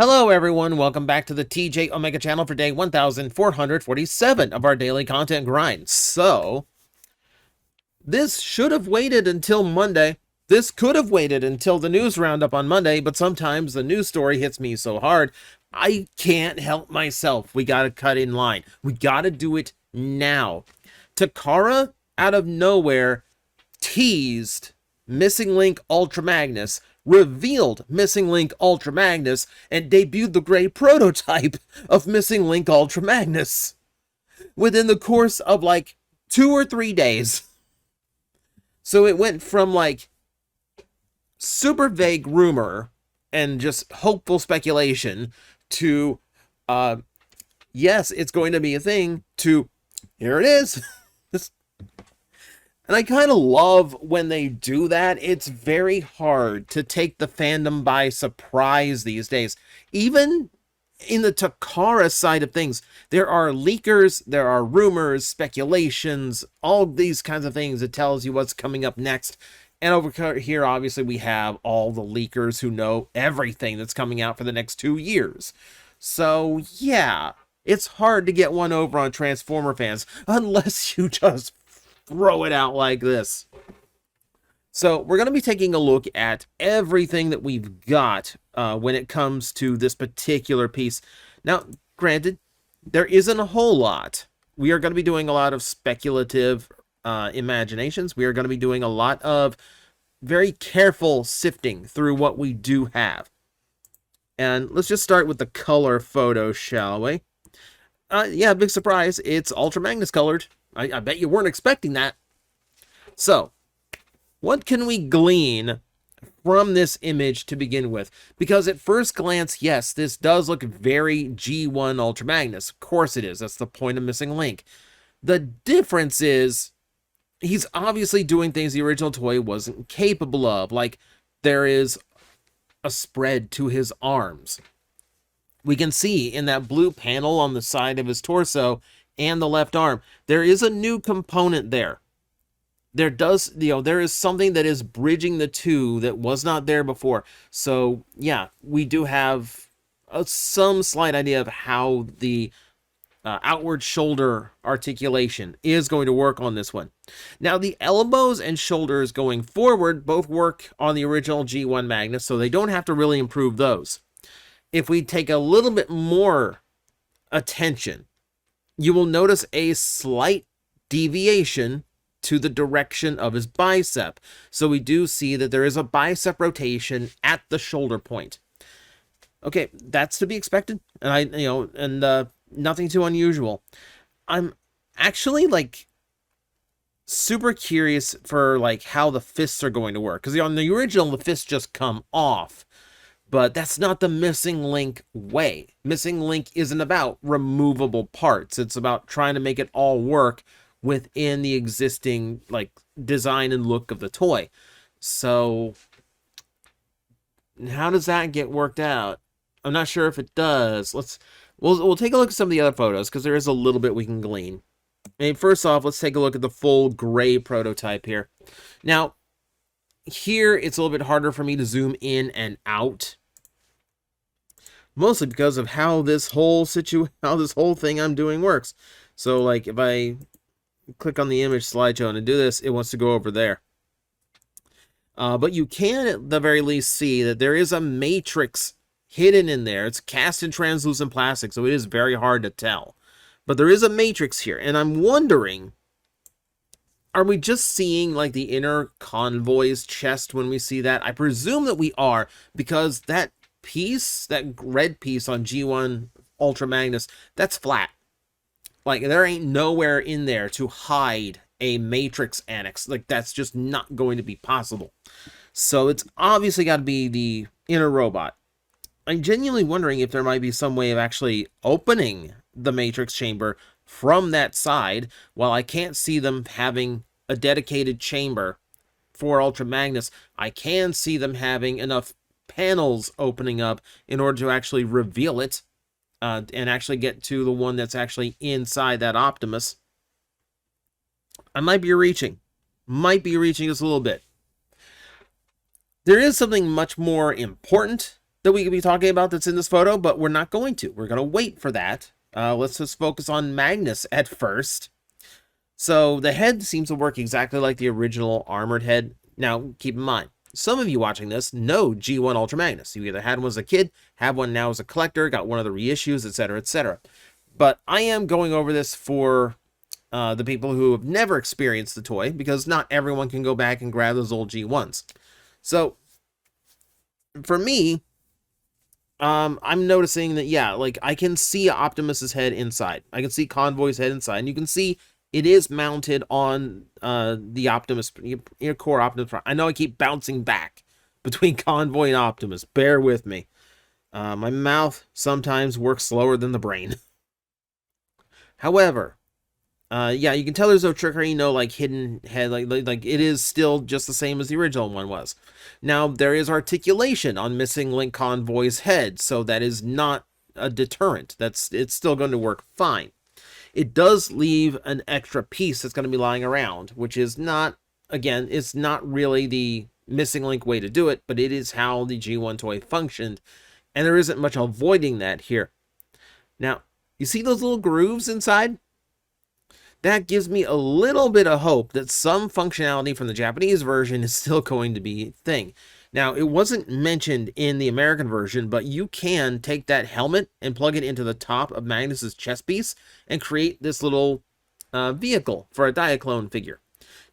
Hello everyone, welcome back to the TJOmega channel for day 1447 of our daily content grind. So, this should have waited until Monday. This could have waited until the news roundup on Monday, but sometimes the news story hits me so hard, I can't help myself. We gotta cut in line. We gotta do it now. Takara, out of nowhere, teased Missing Link Ultra Magnus, revealed Missing Link Ultra Magnus, and debuted the gray prototype of Missing Link Ultra Magnus within the course of like 2 or 3 days. So it went from like super vague rumor and just hopeful speculation to yes, it's going to be a thing, to here it is. And I kind of love when they do that. It's very hard to take the fandom by surprise these days. Even in the Takara side of things, there are leakers, there are rumors, speculations, all these kinds of things that tells you what's coming up next. And over here, obviously, we have all the leakers who know everything that's coming out for the next 2 years. So, yeah, it's hard to get one over on Transformer fans unless you just throw it out like this. So we're going to be taking a look at everything that we've got when it comes to this particular piece. Now, granted, there isn't a whole lot. We are going to be doing a lot of speculative imaginations. We are going to be doing a lot of very careful sifting through what we do have. And let's just start with the color photo, shall we? Yeah, big surprise. It's Ultra Magnus colored. I bet you weren't expecting that. So, what can we glean from this image to begin with? Because at first glance, yes, this does look very G1 Ultra Magnus. Of course it is. That's the point of Missing Link. The difference is he's obviously doing things the original toy wasn't capable of. Like, there is a spread to his arms. We can see in that blue panel on the side of his torso and the left arm, there is a new component there. There is something that is bridging the two that was not there before. So yeah, we do have some slight idea of how the outward shoulder articulation is going to work on this one. Now the elbows and shoulders going forward both work on the original G1 Magnus, so they don't have to really improve those. If we take a little bit more attention, you will notice a slight deviation to the direction of his bicep. So we do see that there is a bicep rotation at the shoulder point. Okay, that's to be expected, and nothing too unusual. I'm actually like super curious for like how the fists are going to work, because on the original the fists just come off. But that's not the Missing Link way. Missing Link isn't about removable parts. It's about trying to make it all work within the existing like design and look of the toy. So how does that get worked out? I'm not sure if it does. We'll take a look at some of the other photos, because there is a little bit we can glean. First off, let's take a look at the full gray prototype here. Now, here it's a little bit harder for me to zoom in and out, mostly because of how this whole thing I'm doing works. So like if I click on the image slideshow and do this, it wants to go over there. But you can at the very least see that there is a matrix hidden in there. It's cast in translucent plastic, so it is very hard to tell. But there is a matrix here, and I'm wondering, are we just seeing like the inner convoy's chest when we see that? I presume that we are, because that piece, that red piece on G1 Ultra Magnus, that's flat. Like there ain't nowhere in there to hide a matrix annex. Like that's just not going to be possible. So it's obviously got to be the inner robot. I'm genuinely wondering if there might be some way of actually opening the matrix chamber from that side. While I can't see them having a dedicated chamber for Ultra Magnus, I can see them having enough panels opening up in order to actually reveal it and actually get to the one that's actually inside that Optimus. I might be reaching just a little bit. There is something much more important that we could be talking about that's in this photo, but we're not going to. We're going to wait for that. Let's just focus on Magnus at first. So the head seems to work exactly like the original armored head. Now, keep in mind, some of you watching this know G1 Ultra Magnus. You either had one as a kid, have one now as a collector, got one of the reissues, etc., etc. But I am going over this for the people who have never experienced the toy, because not everyone can go back and grab those old G1s. So, for me, I'm noticing that, yeah, like, I can see Optimus's head inside. I can see Convoy's head inside, and you can see it is mounted on the Optimus, your core Optimus Prime. I know I keep bouncing back between Convoy and Optimus. Bear with me. My mouth sometimes works slower than the brain. However, yeah, you can tell there's no trickery, no like hidden head, like it is still just the same as the original one was. Now there is articulation on Missing Link Convoy's head, so that is not a deterrent. It's still going to work fine. It does leave an extra piece that's going to be lying around, which is not, again, it's not really the Missing Link way to do it, but it is how the G1 toy functioned, and there isn't much avoiding that here. Now, you see those little grooves inside? That gives me a little bit of hope that some functionality from the Japanese version is still going to be a thing. Now, it wasn't mentioned in the American version, but you can take that helmet and plug it into the top of Magnus's chest piece and create this little vehicle for a Diaclone figure.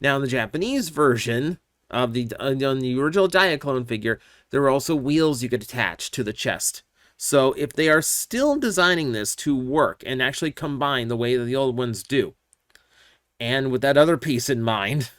Now, in the Japanese version of on the original Diaclone figure, there are also wheels you could attach to the chest. So if they are still designing this to work and actually combine the way that the old ones do, and with that other piece in mind,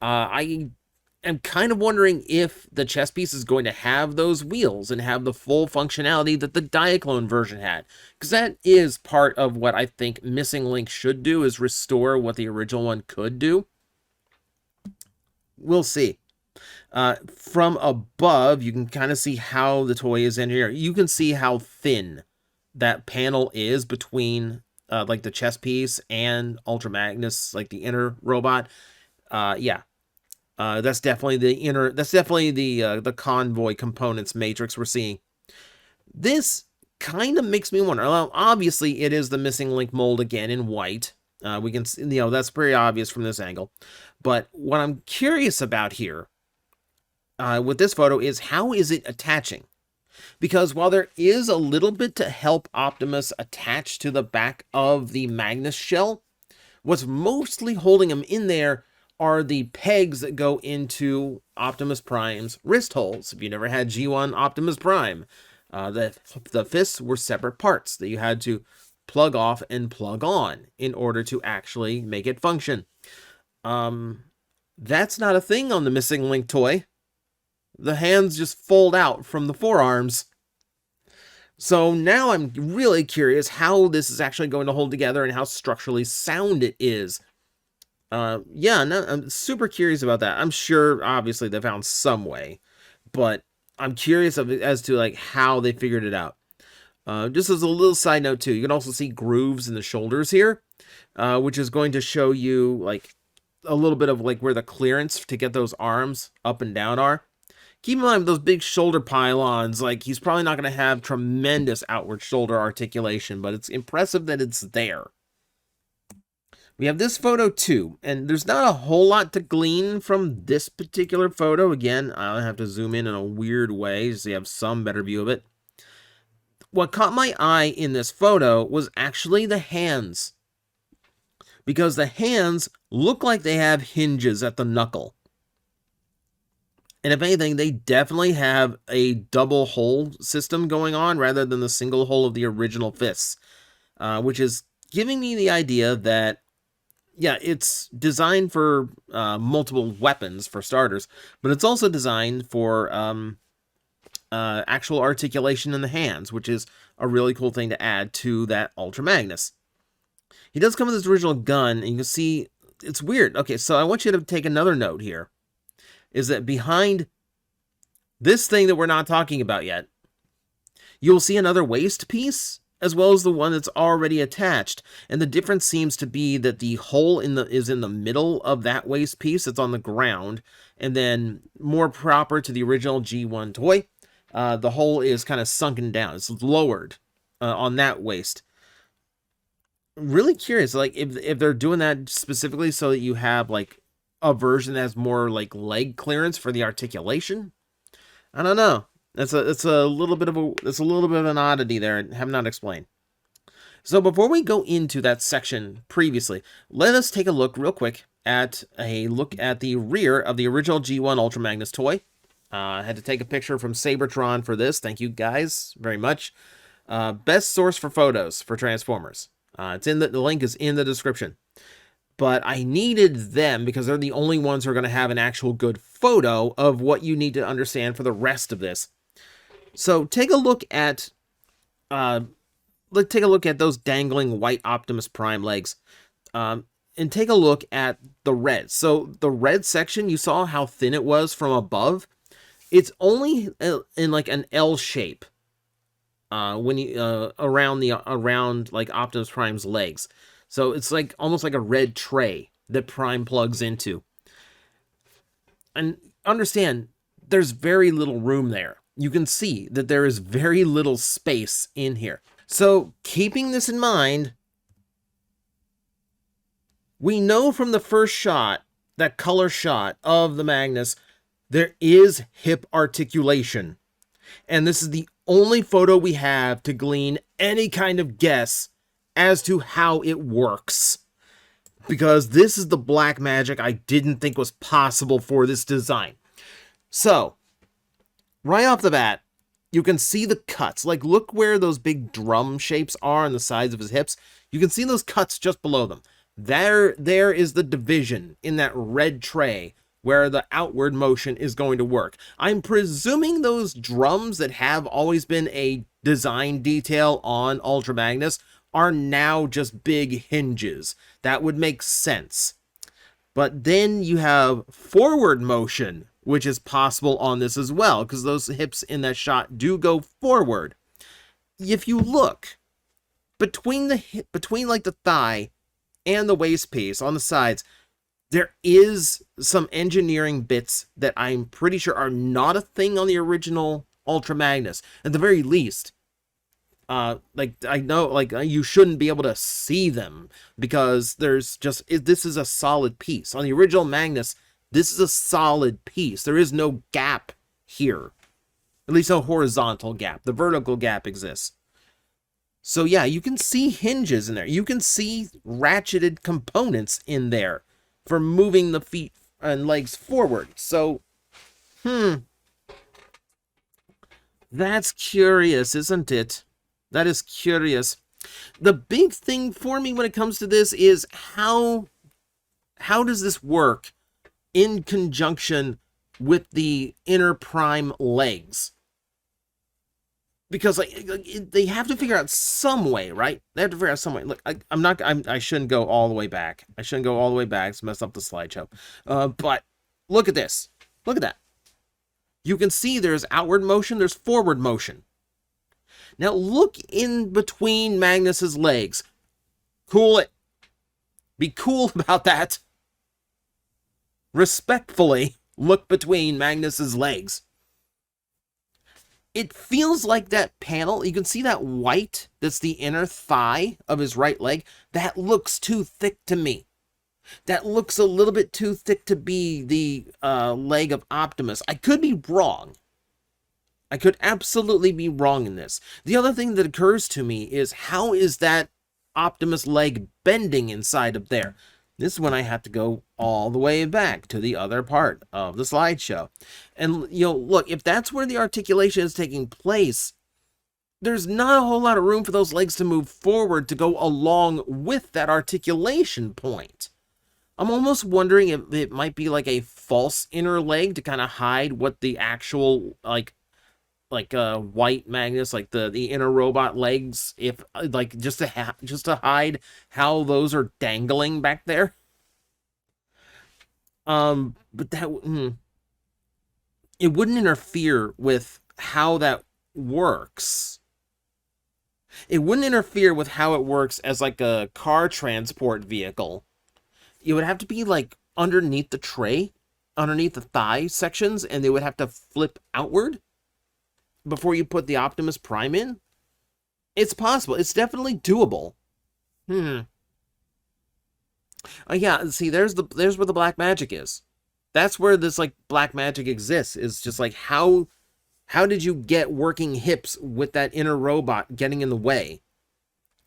I am kind of wondering if the chest piece is going to have those wheels and have the full functionality that the Diaclone version had. Because that is part of what I think Missing Link should do, is restore what the original one could do. We'll see. From above, you can kind of see how the toy is in here. You can see how thin that panel is between like the chest piece and Ultra Magnus, like the inner robot. Yeah. That's definitely the inner, that's definitely the Convoy components matrix we're seeing. This kind of makes me wonder. Well, obviously it is the Missing Link mold again in white. We can see, that's pretty obvious from this angle. But what I'm curious about here with this photo is, how is it attaching? Because while there is a little bit to help Optimus attach to the back of the Magnus shell, what's mostly holding him in there are the pegs that go into Optimus Prime's wrist holes. If you never had G1 Optimus Prime, the fists were separate parts that you had to plug off and plug on in order to actually make it function. That's not a thing on the Missing Link toy. The hands just fold out from the forearms. So now I'm really curious how this is actually going to hold together and how structurally sound it is. Yeah, no, I'm super curious about that. I'm sure, obviously, they found some way, but I'm curious as to like how they figured it out. Just as a little side note too, you can also see grooves in the shoulders here, which is going to show you like a little bit of like where the clearance to get those arms up and down are. Keep in mind, those big shoulder pylons, like, he's probably not going to have tremendous outward shoulder articulation, but it's impressive that it's there. We have this photo too, and there's not a whole lot to glean from this particular photo. Again, I'll have to zoom in a weird way so you have some better view of it. What caught my eye in this photo was actually the hands, because the hands look like they have hinges at the knuckle. And if anything, they definitely have a double hole system going on rather than the single hole of the original fists, which is giving me the idea that, yeah, it's designed for multiple weapons, for starters, but it's also designed for actual articulation in the hands, which is a really cool thing to add to that Ultra Magnus. He does come with his original gun, and you can see, it's weird. Okay, so I want you to take another note here, is that behind this thing that we're not talking about yet, you'll see another waist piece, as well as the one that's already attached. And the difference seems to be that the hole is in the middle of that waist piece that's on the ground, and then more proper to the original G1 toy, The hole is kind of sunken down. It's lowered on that waist. Really curious, like if they're doing that specifically so that you have like a version that has more like leg clearance for the articulation. I don't know. It's a little bit of an oddity there. I have not explained. So before we go into that section previously, let us take a look real quick at the rear of the original G1 Ultra Magnus toy. I had to take a picture from Sabertron for this. Thank you guys very much. Best source for photos for Transformers. It's in the link is in the description. But I needed them because they're the only ones who are going to have an actual good photo of what you need to understand for the rest of this. So take a look at those dangling white Optimus Prime legs. And take a look at the red. So the red section, you saw how thin it was from above. It's only in like an L shape when you around like Optimus Prime's legs. So it's like almost like a red tray that Prime plugs into. And understand, there's very little room there. You can see that there is very little space in here. So keeping this in mind, we know from the first shot, that color shot of the Magnus, there is hip articulation. And this is the only photo we have to glean any kind of guess as to how it works. Because this is the black magic I didn't think was possible for this design. So, right off the bat, you can see the cuts. Like, look where those big drum shapes are on the sides of his hips. You can see those cuts just below them. There is the division in that red tray where the outward motion is going to work. I'm presuming those drums that have always been a design detail on Ultra Magnus are now just big hinges. That would make sense. But then you have forward motion, which is possible on this as well, because those hips in that shot do go forward. If you look between like the thigh and the waist piece on the sides, there is some engineering bits that I'm pretty sure are not a thing on the original Ultra Magnus. At the very least, like I know, like you shouldn't be able to see them because this is a solid piece. On the original Magnus, this is a solid piece. There is no gap here, at least no horizontal gap. The vertical gap exists. So yeah, you can see hinges in there. You can see ratcheted components in there for moving the feet and legs forward. So, that's curious, isn't it? That is curious. The big thing for me when it comes to this is how does this work in conjunction with the inner prime legs? Because they have to figure out some way, right? They have to figure out some way. Look, I shouldn't go all the way back. I shouldn't go all the way back. It's messed up the slideshow. But look at this. Look at that. You can see there's outward motion. There's forward motion. Now look in between Magnus's legs. Cool it. Be cool about that. Respectfully look between Magnus's legs. It feels like that panel, you can see that white that's the inner thigh of his right leg. That looks too thick to me. That looks a little bit too thick to be the leg of Optimus. I could be wrong. I could absolutely be wrong in this. The other thing that occurs to me is how is that Optimus leg bending inside of there? This is when I have to go all the way back to the other part of the slideshow. And, look, if that's where the articulation is taking place, there's not a whole lot of room for those legs to move forward to go along with that articulation point. I'm almost wondering if it might be like a false inner leg to kind of hide what the actual, like white Magnus, like the inner robot legs, if like just to hide how those are dangling back there. But that it wouldn't interfere with how that works. It wouldn't interfere with how it works as like a car transport vehicle. It would have to be like underneath the tray, underneath the thigh sections, and they would have to flip outward. before you put the Optimus Prime in? It's possible. It's definitely doable. Yeah, see, there's where the black magic is. That's where this like black magic exists. Is just like how did you get working hips with that inner robot getting in the way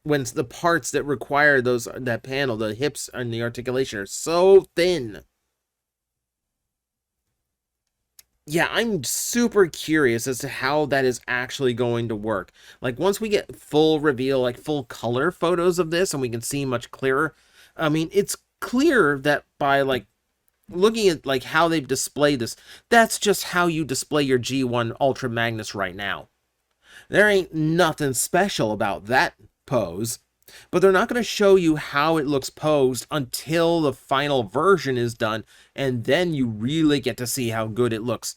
when the parts that require that panel, the hips and the articulation are so thin? Yeah, I'm super curious as to how that is actually going to work. Like, once we get full reveal, like full color photos of this and we can see much clearer, I mean, it's clear that by like looking at like how they've displayed this, that's just how you display your G1 Ultra Magnus right now. There ain't nothing special about that pose, but they're not going to show you how it looks posed until the final version is done, and then you really get to see how good it looks.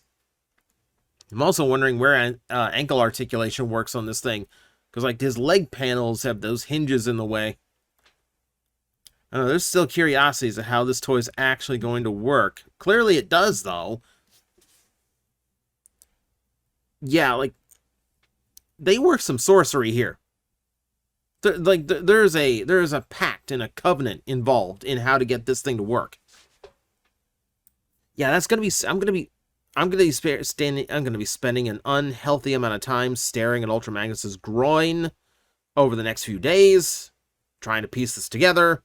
I'm also wondering where ankle articulation works on this thing, because like his leg panels have those hinges in the way. I don't know, there's still curiosities of how this toy is actually going to work. Clearly it does, though. Yeah, like, they work some sorcery here. There's a pact and a covenant involved in how to get this thing to work. Yeah, that's gonna be. I'm gonna be spending an unhealthy amount of time staring at Ultra Magnus's groin over the next few days, trying to piece this together.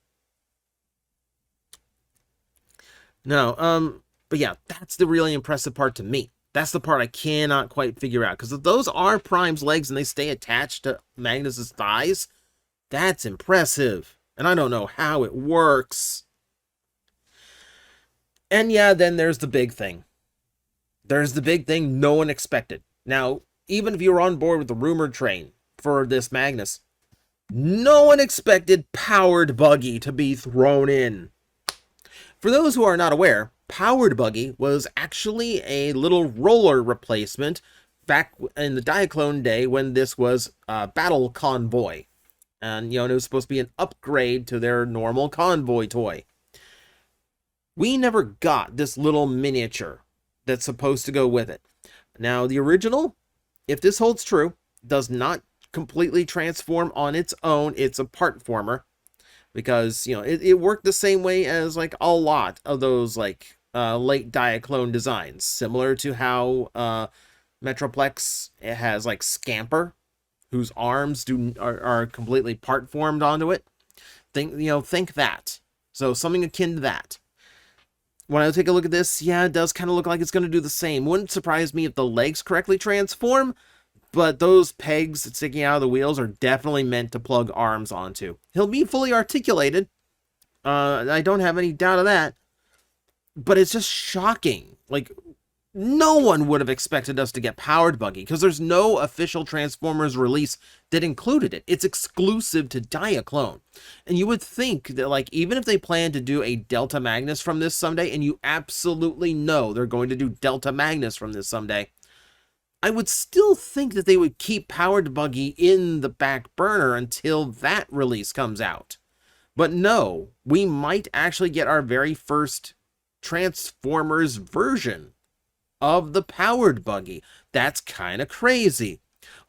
No, but yeah, that's the really impressive part to me. That's the part I cannot quite figure out, because if those are Prime's legs and they stay attached to Magnus's thighs, that's impressive. And I don't know how it works. And yeah, then there's the big thing. There's the big thing no one expected. Now, even if you were on board with the rumored train for this Magnus, no one expected Powered Buggy to be thrown in. For those who are not aware, Powered Buggy was actually a little roller replacement back in the Diaclone day when this was Battle Convoy. And, it was supposed to be an upgrade to their normal convoy toy. We never got this little miniature that's supposed to go with it. Now, the original, if this holds true, does not completely transform on its own. It's a part former. Because, it worked the same way as, like, a lot of those, like, late Diaclone designs. Similar to how Metroplex has, like, Scamper, whose arms are completely part formed onto it. Think that. So something akin to that. When I take a look at this, yeah, it does kind of look like it's going to do the same. Wouldn't surprise me if the legs correctly transform, but those pegs sticking out of the wheels are definitely meant to plug arms onto. He'll be fully articulated. I don't have any doubt of that. But it's just shocking. Like, no one would have expected us to get Powered Buggy, because there's no official Transformers release that included it. It's exclusive to Diaclone. And you would think that, like, even if they plan to do a Delta Magnus from this someday, and you absolutely know they're going to do Delta Magnus from this someday, I would still think that they would keep Powered Buggy in the back burner until that release comes out. But no, we might actually get our very first Transformers version of the Powered Buggy. That's kind of crazy.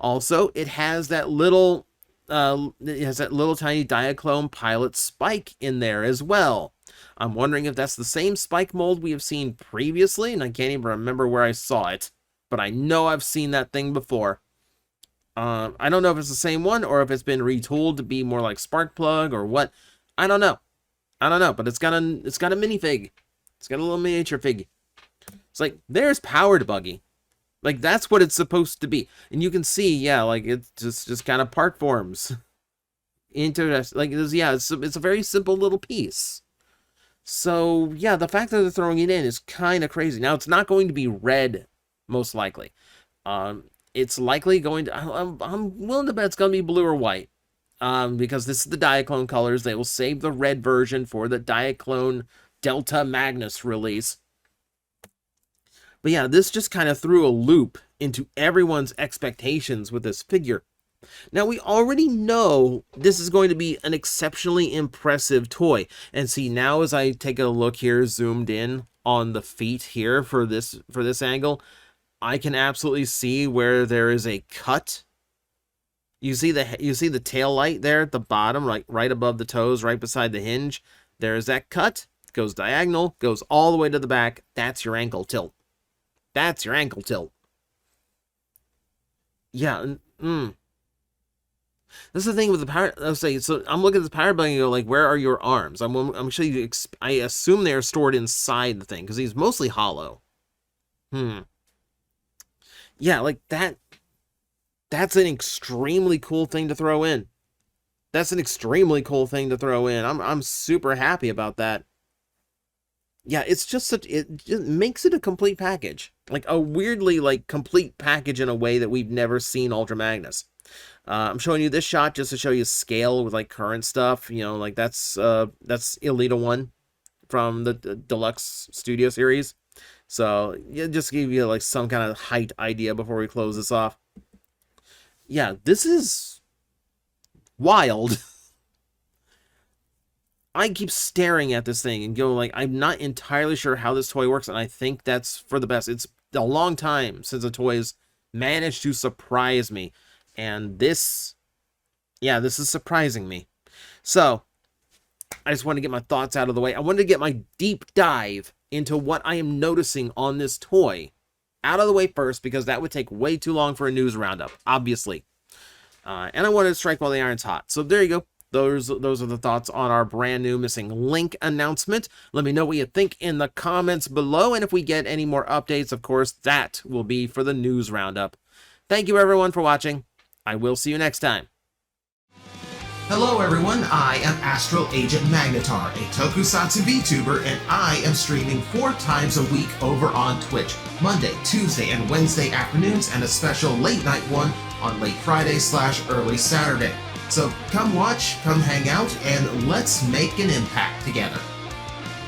Also, it has that little tiny Diaclone pilot Spike in there as well. I'm wondering if that's the same Spike mold we have seen previously, and I can't even remember where I saw it. But I know I've seen that thing before. I don't know if it's the same one or if it's been retooled to be more like Sparkplug or what. I don't know. But it's got a minifig. It's got a little miniature fig. It's like, there's Powered Buggy. Like, that's what it's supposed to be. And you can see, yeah, like, it just kind of part forms. Interesting. Like, it's a very simple little piece. So, yeah, the fact that they're throwing it in is kind of crazy. Now, it's not going to be red, most likely. It's likely going to... I'm willing to bet it's going to be blue or white. Because this is the Diaclone colors. They will save the red version for the Diaclone Delta Magnus release. But yeah, this just kind of threw a loop into everyone's expectations with this figure. Now, we already know this is going to be an exceptionally impressive toy. And see, now as I take a look here, zoomed in on the feet here for this angle, I can absolutely see where there is a cut. You see the tail light there at the bottom, like right above the toes, right beside the hinge. There's that cut. Goes diagonal, goes all the way to the back. That's your ankle tilt. That's your ankle tilt. Yeah. This is the thing with the power. Let's say, so I'm looking at the power button and go like, where are your arms? I'm sure you. I assume they're stored inside the thing because he's mostly hollow. Yeah, like that. That's an extremely cool thing to throw in. That's an extremely cool thing to throw in. I'm super happy about that. Yeah, it's just such, it just makes it a complete package. Like a weirdly like complete package in a way that we've never seen Ultra Magnus. I'm showing you this shot just to show you scale with like current stuff. You know, like that's Elita 1 from the Deluxe Studio series. So yeah, just to give you like some kind of height idea before we close this off. Yeah, this is wild. I keep staring at this thing and go like, I'm not entirely sure how this toy works, and I think that's for the best. It's a long time since a toy's managed to surprise me, and this, yeah, this is surprising me. So, I just want to get my thoughts out of the way. I wanted to get my deep dive into what I am noticing on this toy out of the way first, because that would take way too long for a news roundup, obviously. And I wanted to strike while the iron's hot. So there you go. Those are the thoughts on our brand new Missing Link announcement. Let me know what you think in the comments below. And if we get any more updates, of course, that will be for the news roundup. Thank you, everyone, for watching. I will see you next time. Hello everyone, I am Astral Agent Magnetar, a Tokusatsu VTuber, and I am streaming 4 times a week over on Twitch, Monday, Tuesday, and Wednesday afternoons, and a special late night one on late Friday/early Saturday. So come watch, come hang out, and let's make an impact together.